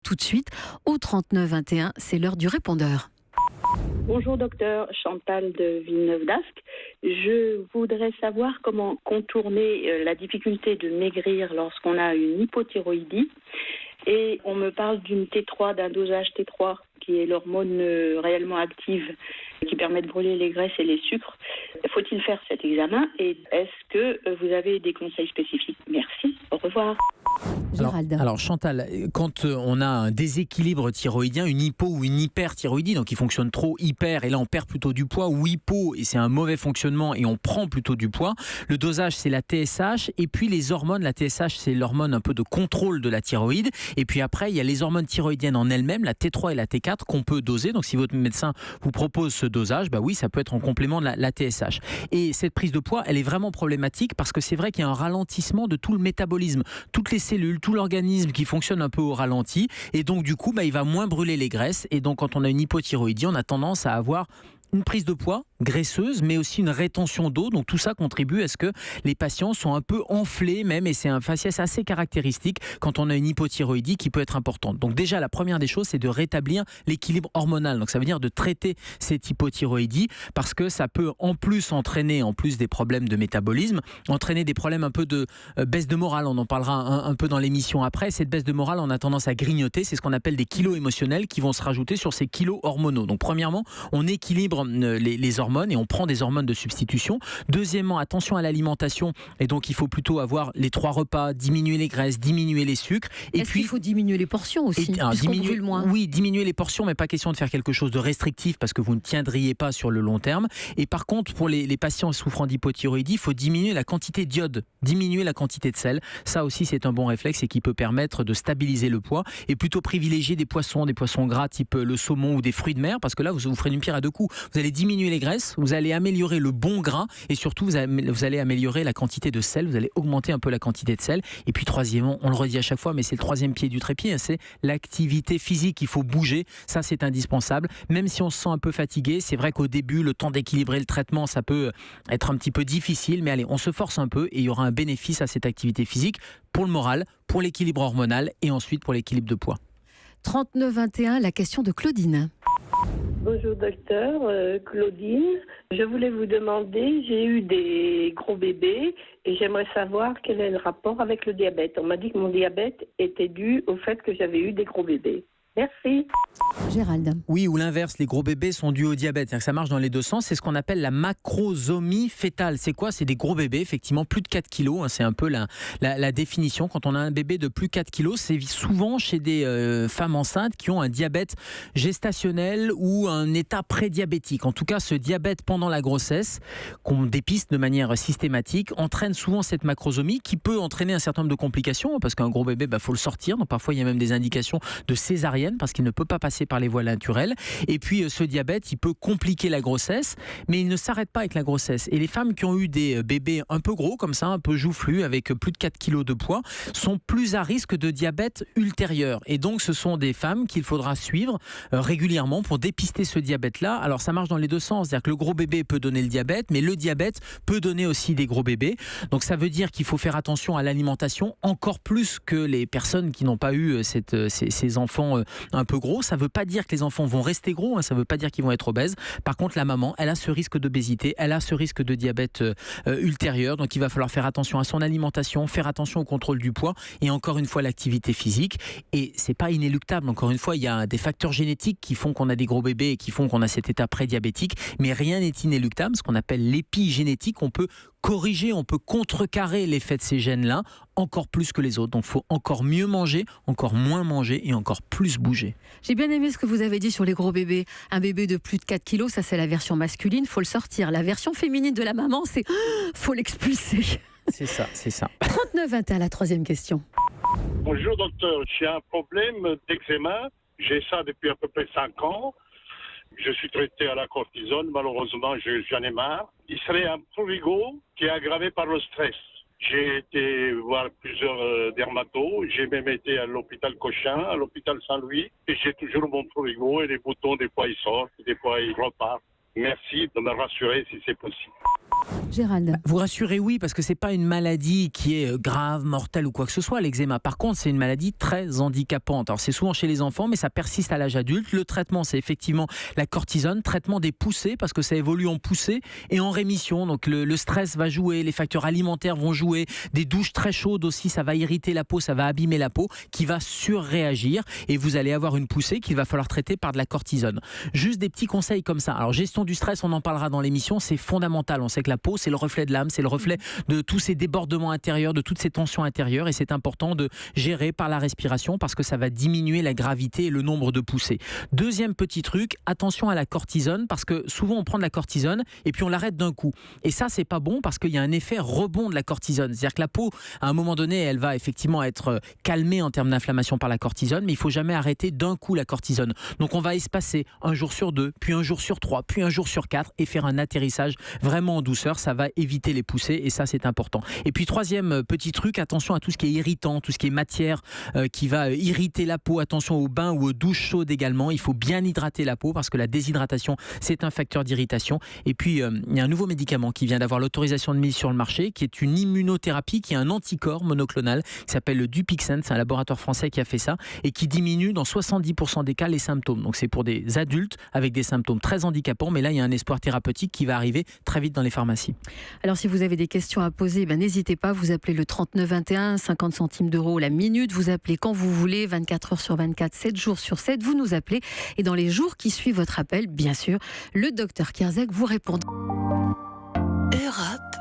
tout de suite au 39 21. C'est l'heure du répondeur. Bonjour docteur, Chantal de Villeneuve d'Ascq. Je voudrais savoir comment contourner la difficulté de maigrir lorsqu'on a une hypothyroïdie. Et on me parle d'une T3, d'un dosage T3, qui est l'hormone réellement active, qui permet de brûler les graisses et les sucres. Faut-il faire cet examen et est-ce que vous avez des conseils spécifiques? Merci, au revoir. Gérald. Alors Chantal, quand on a un déséquilibre thyroïdien, une hypo ou une hyperthyroïdie, donc il fonctionne trop hyper et là on perd plutôt du poids, ou hypo et c'est un mauvais fonctionnement et on prend plutôt du poids, le dosage c'est la TSH et puis les hormones, la TSH c'est l'hormone un peu de contrôle de la thyroïde et puis après il y a les hormones thyroïdiennes en elles-mêmes, la T3 et la T4 qu'on peut doser, donc si votre médecin vous propose ce dosage, bah oui ça peut être en complément de la TSH. Et cette prise de poids elle est vraiment problématique parce que c'est vrai qu'il y a un ralentissement de tout le métabolisme, toutes les cellules, tout l'organisme qui fonctionne un peu au ralenti et donc du coup il va moins brûler les graisses et donc quand on a une hypothyroïdie on a tendance à avoir une prise de poids graisseuse, mais aussi une rétention d'eau. Donc tout ça contribue à ce que les patients sont un peu enflés même, et c'est un faciès assez caractéristique quand on a une hypothyroïdie qui peut être importante. Donc déjà, la première des choses, c'est de rétablir l'équilibre hormonal. Donc ça veut dire de traiter cette hypothyroïdie parce que ça peut en plus entraîner, en plus des problèmes de métabolisme, entraîner des problèmes un peu de baisse de morale. On en parlera un peu dans l'émission après. Cette baisse de morale, on a tendance à grignoter. C'est ce qu'on appelle des kilos émotionnels qui vont se rajouter sur ces kilos hormonaux. Donc premièrement, on équilibre les hormones et on prend des hormones de substitution. Deuxièmement, attention à l'alimentation et donc il faut plutôt avoir les 3 repas, diminuer les graisses, diminuer les sucres. Et Est-ce puis qu'il faut diminuer les portions aussi, puisqu'on brûle moins? Oui, diminuer les portions, mais pas question de faire quelque chose de restrictif parce que vous ne tiendriez pas sur le long terme. Et par contre, pour les patients souffrant d'hypothyroïdie, il faut diminuer la quantité d'iode, diminuer la quantité de sel. Ça aussi, c'est un bon réflexe et qui peut permettre de stabiliser le poids et plutôt privilégier des poissons gras type le saumon ou des fruits de mer parce que là, vous ferez une pierre à deux coups. Vous allez diminuer les graisses, vous allez améliorer le bon gras et surtout vous allez améliorer la quantité de sel, vous allez augmenter un peu la quantité de sel. Et puis troisièmement, on le redit à chaque fois, mais c'est le troisième pied du trépied, c'est l'activité physique. Il faut bouger, ça c'est indispensable. Même si on se sent un peu fatigué, c'est vrai qu'au début, le temps d'équilibrer le traitement, ça peut être un petit peu difficile, mais allez, on se force un peu et il y aura un bénéfice à cette activité physique pour le moral, pour l'équilibre hormonal et ensuite pour l'équilibre de poids. 39 21, la question de Claudine. Bonjour docteur, Claudine. Je voulais vous demander, j'ai eu des gros bébés et j'aimerais savoir quel est le rapport avec le diabète. On m'a dit que mon diabète était dû au fait que j'avais eu des gros bébés. Merci. Gérald. Oui, ou l'inverse, les gros bébés sont dus au diabète. C'est-à-dire que ça marche dans les deux sens. C'est ce qu'on appelle la macrosomie fœtale. C'est quoi? C'est des gros bébés, effectivement, plus de 4 kilos. C'est un peu la définition. Quand on a un bébé de plus de 4 kilos, c'est souvent chez des femmes enceintes qui ont un diabète gestationnel ou un état prédiabétique. En tout cas, ce diabète pendant la grossesse, qu'on dépiste de manière systématique, entraîne souvent cette macrosomie qui peut entraîner un certain nombre de complications parce qu'un gros bébé, faut le sortir. Donc parfois, il y a même des indications de césarienne parce qu'il ne peut pas passer par les voies naturelles. Et puis ce diabète, il peut compliquer la grossesse, mais il ne s'arrête pas avec la grossesse. Et les femmes qui ont eu des bébés un peu gros comme ça, un peu joufflus, avec plus de 4 kilos de poids, sont plus à risque de diabète ultérieur. Et donc ce sont des femmes qu'il faudra suivre régulièrement pour dépister ce diabète-là. Alors ça marche dans les deux sens, c'est-à-dire que le gros bébé peut donner le diabète, mais le diabète peut donner aussi des gros bébés. Donc ça veut dire qu'il faut faire attention à l'alimentation encore plus que les personnes qui n'ont pas eu ces enfants un peu gros. Ça ne veut pas dire que les enfants vont rester gros, ça ne veut pas dire qu'ils vont être obèses. Par contre, la maman, elle a ce risque d'obésité, elle a ce risque de diabète ultérieur. Donc il va falloir faire attention à son alimentation, faire attention au contrôle du poids et encore une fois l'activité physique. Et c'est pas inéluctable. Encore une fois, il y a des facteurs génétiques qui font qu'on a des gros bébés et qui font qu'on a cet état prédiabétique. Mais rien n'est inéluctable. Ce qu'on appelle l'épigénétique, on peut corriger, on peut contrecarrer l'effet de ces gènes-là encore plus que les autres. Donc il faut encore mieux manger, encore moins manger et encore plus bouger. J'ai bien aimé ce que vous avez dit sur les gros bébés. Un bébé de plus de 4 kilos, ça c'est la version masculine, faut le sortir. La version féminine de la maman, c'est faut l'expulser. C'est ça, c'est ça. 39 21, la troisième question. Bonjour docteur, j'ai un problème d'eczéma. J'ai ça depuis à peu près 5 ans. Je suis traité à la cortisone. Malheureusement, j'en ai marre. Il serait un prurigo qui est aggravé par le stress. J'ai été voir plusieurs dermatos. J'ai même été à l'hôpital Cochin, à l'hôpital Saint-Louis. Et j'ai toujours mon prurigo et les boutons, des fois ils sortent, des fois ils repartent. Merci de me rassurer si c'est possible. Gérald. Vous rassurez, oui, parce que c'est pas une maladie qui est grave, mortelle ou quoi que ce soit, l'eczéma. Par contre, c'est une maladie très handicapante. Alors, c'est souvent chez les enfants, mais ça persiste à l'âge adulte. Le traitement, c'est effectivement la cortisone, traitement des poussées, parce que ça évolue en poussée et en rémission. Donc, le stress va jouer, les facteurs alimentaires vont jouer, des douches très chaudes aussi, ça va irriter la peau, ça va abîmer la peau, qui va surréagir et vous allez avoir une poussée qu'il va falloir traiter par de la cortisone. Juste des petits conseils comme ça. Alors, gestion du stress, on en parlera dans l'émission, c'est fondamental. On sait que la peau, c'est le reflet de l'âme, c'est le reflet de tous ces débordements intérieurs, de toutes ces tensions intérieures, et c'est important de gérer par la respiration parce que ça va diminuer la gravité et le nombre de poussées. Deuxième petit truc, attention à la cortisone, parce que souvent on prend de la cortisone et puis on l'arrête d'un coup. Et ça, c'est pas bon parce qu'il y a un effet rebond de la cortisone. C'est-à-dire que la peau, à un moment donné, elle va effectivement être calmée en termes d'inflammation par la cortisone, mais il faut jamais arrêter d'un coup la cortisone. Donc on va espacer un jour sur 2, puis un jour sur 3, puis un jour sur 4 et faire un atterrissage vraiment en douceur. Ça va éviter les poussées et ça, c'est important. Et puis troisième petit truc, attention à tout ce qui est irritant, tout ce qui est matière qui va irriter la peau. Attention aux bains ou aux douches chaudes également. Il faut bien hydrater la peau parce que la déshydratation, c'est un facteur d'irritation. Et puis il y a un nouveau médicament qui vient d'avoir l'autorisation de mise sur le marché, qui est une immunothérapie, qui est un anticorps monoclonal, qui s'appelle le Dupixent. C'est un laboratoire français qui a fait ça et qui diminue dans 70% des cas les symptômes. Donc c'est pour des adultes avec des symptômes très handicapants, mais là il y a un espoir thérapeutique qui va arriver très vite dans les pharmacies. Alors si vous avez des questions à poser, n'hésitez pas, vous appelez le 39 21, 50 centimes d'euros la minute, vous appelez quand vous voulez, 24 heures sur 24, 7 jours sur 7, vous nous appelez et dans les jours qui suivent votre appel, bien sûr, le docteur Kierzek vous répond. Europe